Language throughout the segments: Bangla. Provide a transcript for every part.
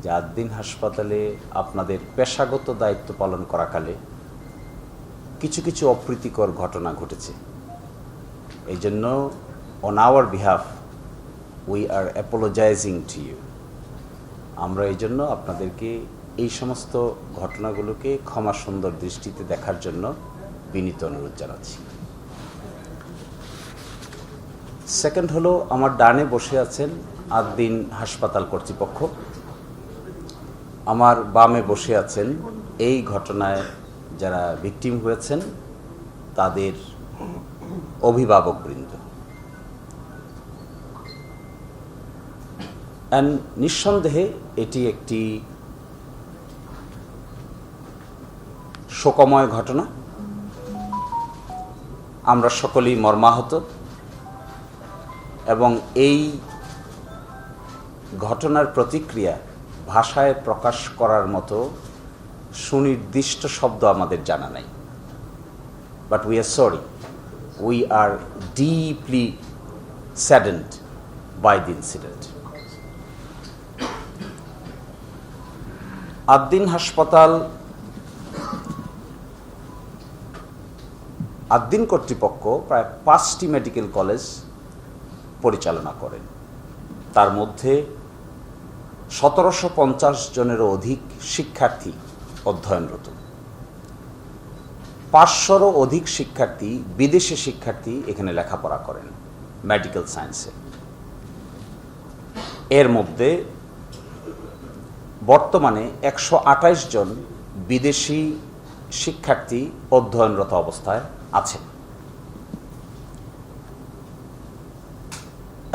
যে আদ্দিন হাসপাতালে আপনাদের পেশাগত দায়িত্ব পালন করাকালে কিছু কিছু অপ্রীতিকর ঘটনা ঘটেছে। এই জন্য on our behalf we are apologising to you. আমরা এই জন্য আপনাদেরকে এই সমস্ত ঘটনাগুলোকে ক্ষমা সুন্দর দৃষ্টিতে দেখার জন্য বিনীত অনুরোধ জানাচ্ছি। সেকেন্ড হলো, আমার ডানে বসে আছেন আদ্দিন হাসপাতাল কর্তৃপক্ষ, আমার বামে বসে আছেন এই ঘটনায় যারা ভিকটিম হয়েছেন তাদের অভিভাবকবৃন্দ। নিঃসন্দেহে এটি একটি শোকময় ঘটনা। আমরা সকলেই মর্মাহত এবং এই ঘটনার প্রতিক্রিয়া ভাষায় প্রকাশ করার মতো সুনির্দিষ্ট শব্দ আমাদের জানা নাই। But we are sorry, we are deeply saddened by the incident. Addin হাসপাতাল, আদ্দিন কর্তৃপক্ষ প্রায় 5টি মেডিকেল কলেজ পরিচালনা করেন। তার মধ্যে 1750 জনেরও অধিক শিক্ষার্থী অধ্যয়নরত। 500রও অধিক শিক্ষার্থী, বিদেশি শিক্ষার্থী এখানে লেখাপড়া করেন মেডিকেল সায়েন্সে। এর মধ্যে বর্তমানে 128 জন বিদেশি শিক্ষার্থী অধ্যয়নরত অবস্থায় আছেন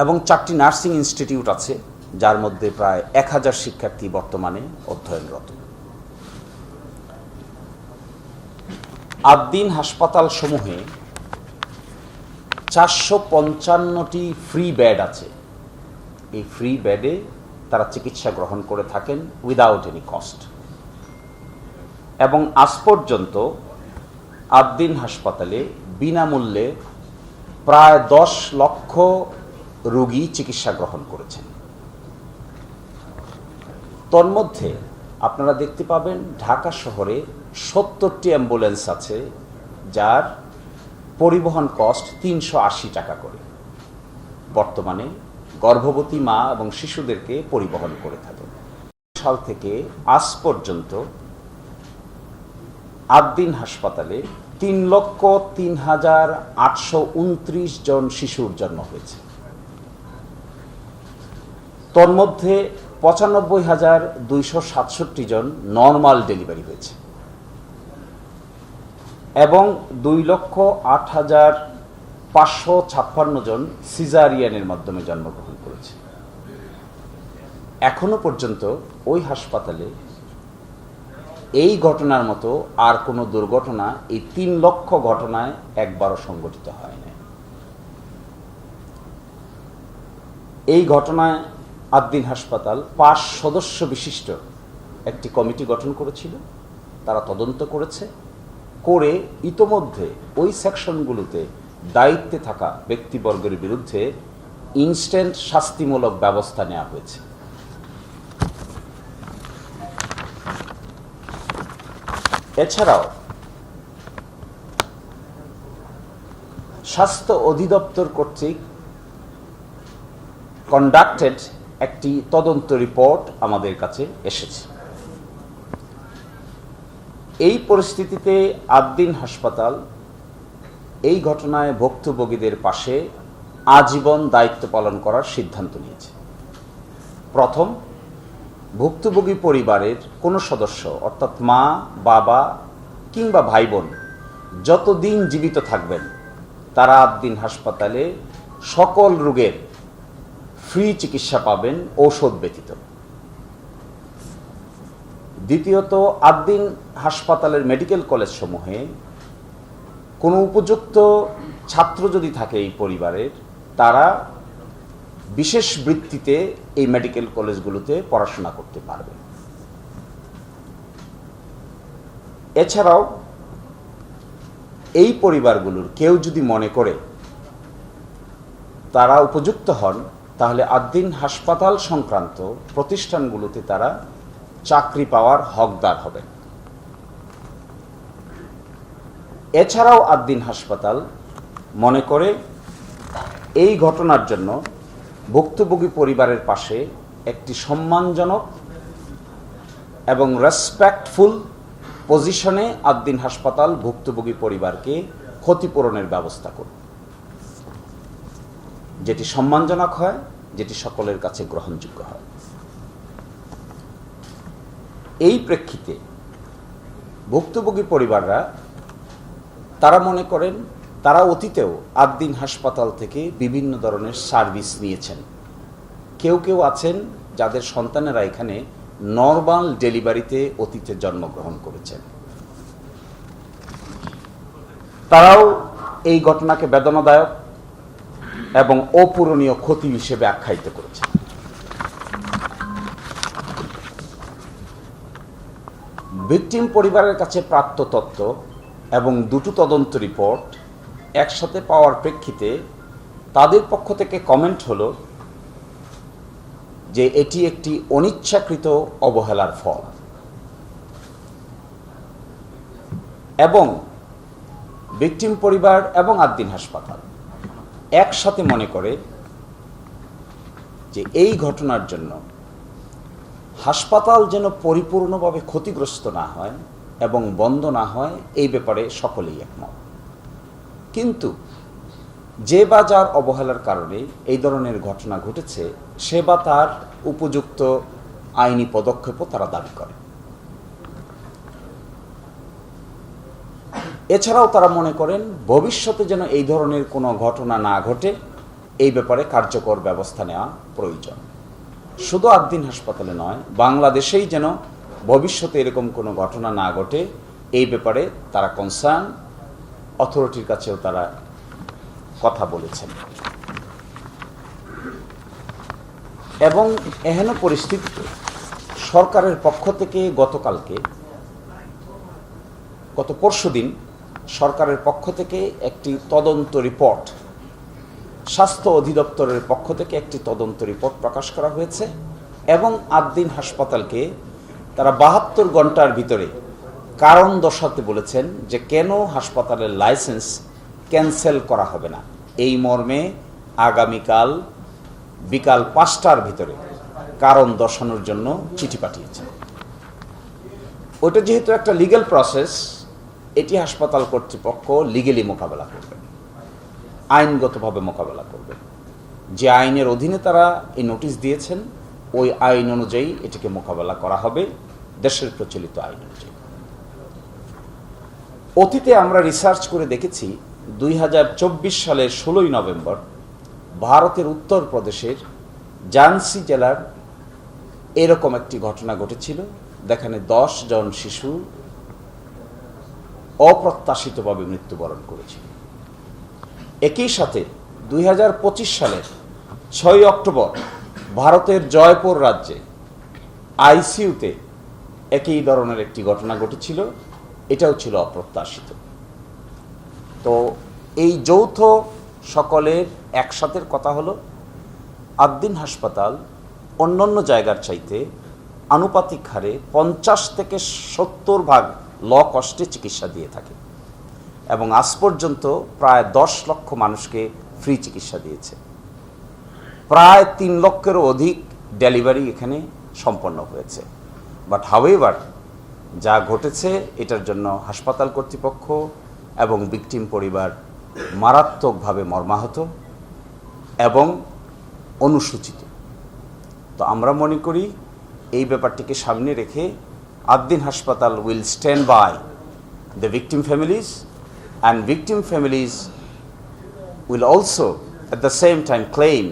এবং 4টি নার্সিং ইনস্টিটিউট আছে, যার মধ্যে প্রায় 1000 শিক্ষার্থী বর্তমানে অধ্যয়নরত। আদ্দিন হাসপাতাল সমূহে 455টি ফ্রি বেড আছে। এই ফ্রি বেডে তারা চিকিৎসা গ্রহণ করে থাকেন উইদাউট এনি কস্ট। এবং আজ পর্যন্ত আদ্দিন হাসপাতালে বিনামূল্যে প্রায় 10 লক্ষ রোগী চিকিৎসা গ্রহণ করেছেন। তন্মধ্যে আপনারা দেখতে পাবেন ঢাকা শহরে 70টি অ্যাম্বুলেন্স আছে, যার পরিবহন কস্ট 380 টাকা করে বর্তমানে গর্ভবতী মা এবং শিশুদেরকে পরিবহন করে থাকে। সাল থেকে আজ পর্যন্ত আদ্দিন হাসপাতালে 3,03,829 জন শিশুর জন্ম হয়েছে। তন্মধ্যে 95,267 জন নর্মাল ডেলিভারি হয়েছে এবং 2,08,556 জন সিজারিয়ানের মাধ্যমে জন্মগ্রহণ করেছে। এখনো পর্যন্ত ওই হাসপাতালে এই ঘটনার মতো আর কোনো দুর্ঘটনা এই 3 লক্ষ ঘটনায় একবারও সংঘটিত হয় না। এই ঘটনায় আদ্দিন হাসপাতাল 5 সদস্য বিশিষ্ট একটি কমিটি গঠন করেছিল। তারা তদন্ত করেছে, করে ইতোমধ্যে ওই সেকশনগুলোতে দায়িত্বে থাকা ব্যক্তিবর্গের বিরুদ্ধে ইনস্ট্যান্ট শাস্তিমূলক ব্যবস্থা নেওয়া হয়েছে। এছাড়াও স্বাস্থ্য অধিদপ্তর কর্তৃক কন্ডাক্টেড একটি তদন্ত রিপোর্ট আমাদের কাছে এসেছে। এই পরিস্থিতিতে আদ্দিন হাসপাতাল এই ঘটনায় ভুক্তভোগীদের পাশে আজীবন দায়িত্ব পালন করার সিদ্ধান্ত নিয়েছে। প্রথম, ভুক্তভোগী পরিবারের কোনো সদস্য অর্থাৎ মা, বাবা কিংবা ভাই বোন যতদিন জীবিত থাকবেন তারা আদ্দিন হাসপাতালে সকল রোগের ফ্রি চিকিৎসা পাবেন, ঔষধ ব্যতীত। দ্বিতীয়ত, আদ্দিন হাসপাতালের মেডিকেল কলেজ সমূহে কোনো উপযুক্ত ছাত্র যদি থাকে এই পরিবারের, তারা বিশেষ বৃত্তিতে এই মেডিকেল কলেজগুলোতে পড়াশোনা করতে পারবে। এছাড়াও এই পরিবারগুলোর কেউ যদি মনে করে তারা উপযুক্ত হন তাহলে আদ্দিন হাসপাতাল সংক্রান্ত প্রতিষ্ঠানগুলোতে তারা চাকরি পাওয়ার হকদার হবে। এছাড়াও আদ্দিন হাসপাতাল মনে করে এই ঘটনার জন্য ভুক্তভোগী পরিবারের পাশে একটি সম্মানজনক এবং রেসপেক্টফুল পজিশনে আদ্দিন হাসপাতাল ভুক্তভোগী পরিবারকে ক্ষতিপূরণের ব্যবস্থা করবে, যেটি সম্মানজনক হয়, যেটি সকলের কাছে গ্রহণযোগ্য হয়। এই প্রেক্ষিতে ভুক্তভোগী পরিবাররা তারা মনে করেন তারা অতীতেও আদ্দিন হাসপাতাল থেকে বিভিন্ন ধরনের সার্ভিস নিয়েছেন। কেউ কেউ আছেন যাদের সন্তানেরা এখানে নরমাল ডেলিভারিতে অতীতে জন্মগ্রহণ করেছেন। তারাও এই ঘটনাকে বেদনাদায়ক এবং অপূরণীয় ক্ষতি হিসেবে আখ্যায়িত করেছেন। ভিকটিম পরিবারের কাছে প্রাপ্ত তথ্য এবং দুটো তদন্ত রিপোর্ট একসাথে পাওয়ার প্রেক্ষিতে তাদের পক্ষ থেকে কমেন্ট হলো যে এটি একটি অনিচ্ছাকৃত অবহেলার ফল এবং ভিকটিম পরিবার এবং আদ্দিন হাসপাতাল একসাথে মনে করে যে এই ঘটনার জন্য হাসপাতাল যেন পরিপূর্ণভাবে ক্ষতিগ্রস্ত না হয় এবং বন্ধ না হয়, এই ব্যাপারে সকলেই একমত। কিন্তু যে বা যার অবহেলার কারণে এই ধরনের ঘটনা ঘটেছে সে বা তার উপযুক্ত আইনি পদক্ষেপও তারা দাবি করে। এছাড়াও তারা মনে করেন ভবিষ্যতে যেন এই ধরনের কোনো ঘটনা না ঘটে, এই ব্যাপারে কার্যকর ব্যবস্থা নেওয়া প্রয়োজন। শুধু আদ্দিন হাসপাতালে নয়, বাংলাদেশেই যেন ভবিষ্যতে এরকম কোনো ঘটনা না ঘটে, এই ব্যাপারে তারা কনসার্ন অথরিটির কাছেও তারা কথা বলেছেন। এবং এহেন পরিস্থিতিতে সরকারের পক্ষ থেকে গত পরশুদিন সরকারের পক্ষ থেকে একটি তদন্ত রিপোর্ট, স্বাস্থ্য অধিদপ্তরের পক্ষ থেকে একটি তদন্ত রিপোর্ট প্রকাশ করা হয়েছে এবং আদ্দিন হাসপাতালকে তারা 72 ঘন্টার ভিতরে কারণ দর্শাতে বলেছেন যে কেন হাসপাতালের লাইসেন্স ক্যান্সেল করা হবে না। এই মর্মে আগামীকাল বিকাল 5টার ভিতরে কারণ দর্শানোর জন্য চিঠি পাঠিয়েছেন। ওটা যেহেতু একটা লিগ্যাল প্রসেস, এটি হাসপাতাল কর্তৃপক্ষ লিগেলি মোকাবেলা করবে, আইনগতভাবে মোকাবেলা করবে। যে আইনের অধীনে তারা এই নোটিশ দিয়েছেন ওই আইন অনুযায়ী এটিকে মোকাবেলা করা হবে, দেশের প্রচলিত আইন অনুযায়ী। অতীতে আমরা রিসার্চ করে দেখেছি 2024 সালের 16ই নভেম্বর ভারতের উত্তরপ্রদেশের ঝান্সি জেলার এরকম একটি ঘটনা ঘটেছিল, যেখানে 10 জন শিশু অপ্রত্যাশিতভাবে মৃত্যুবরণ করেছিল। একই সাথে 2025 সালের 6 অক্টোবর ভারতের জয়পুর রাজ্যে আইসিইউতে একই ধরনের একটি ঘটনা ঘটেছিল, এটাও ছিল অপ্রত্যাশিত। তো এই যৌথ সকলের একসাথের কথা হলো আদ্দিন হাসপাতাল অন্যান্য জায়গার চাইতে আনুপাতিক হারে 50 থেকে 70% ল কস্টে চিকিৎসা দিয়ে থাকে এবং আজ পর্যন্ত প্রায় 10 লক্ষ মানুষকে ফ্রি চিকিৎসা দিয়েছে। প্রায় 3 লক্ষেরও অধিক ডেলিভারি এখানে সম্পন্ন হয়েছে। বাট হাউএভার যা ঘটেছে এটার জন্য হাসপাতাল কর্তৃপক্ষ এবং ভিকটিম পরিবার মারাত্মকভাবে মর্মাহত এবং অনুসূচিত। তো আমরা মনে করি এই ব্যাপারটিকে সামনে রেখে আদ্দিন হাসপাতাল will stand by the victim families and victim families will also at the same time claim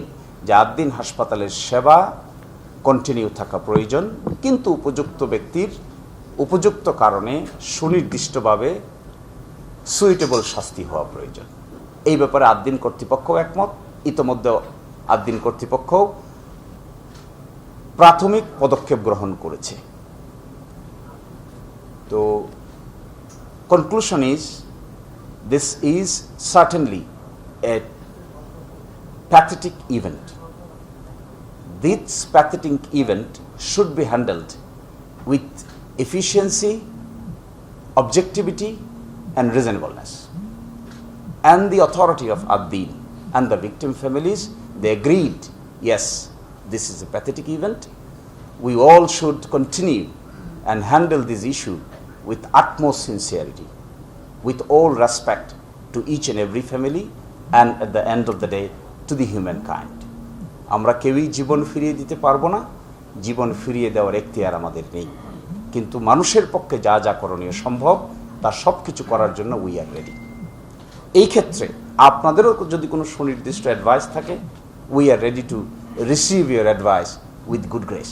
যে আদ্দিন হাসপাতালের সেবা কন্টিনিউ থাকা প্রয়োজন, কিন্তু উপযুক্ত ব্যক্তির উপযুক্ত কারণে সুনির্দিষ্টভাবে সুইটেবল শাস্তি হওয়া প্রয়োজন। এই ব্যাপারে আদ্দিন কর্তৃপক্ষ একমত। ইতোমধ্যে আদ্দিন কর্তৃপক্ষ প্রাথমিক পদক্ষেপ গ্রহণ করেছে। তো conclusion is this is certainly A pathetic event this pathetic event should be handled with efficiency, objectivity, and reasonableness. And the authority of Ad-Din and the victim families, they agreed, yes, this is a pathetic event. We all should continue and handle this issue with utmost sincerity, with all respect to each and every family, and at the end of the day, to the humankind. আমরা কেউই জীবন ফিরিয়ে দিতে পারবো না, জীবন ফিরিয়ে দেওয়ার এখতিয়ার আমাদের নেই, কিন্তু মানুষের পক্ষে যা যা করণীয় সম্ভব তার সব কিছু করার জন্য উই আর রেডি। এই ক্ষেত্রে আপনাদেরও যদি কোনো সুনির্দিষ্ট অ্যাডভাইস থাকে, we are ready to receive your advice with good grace.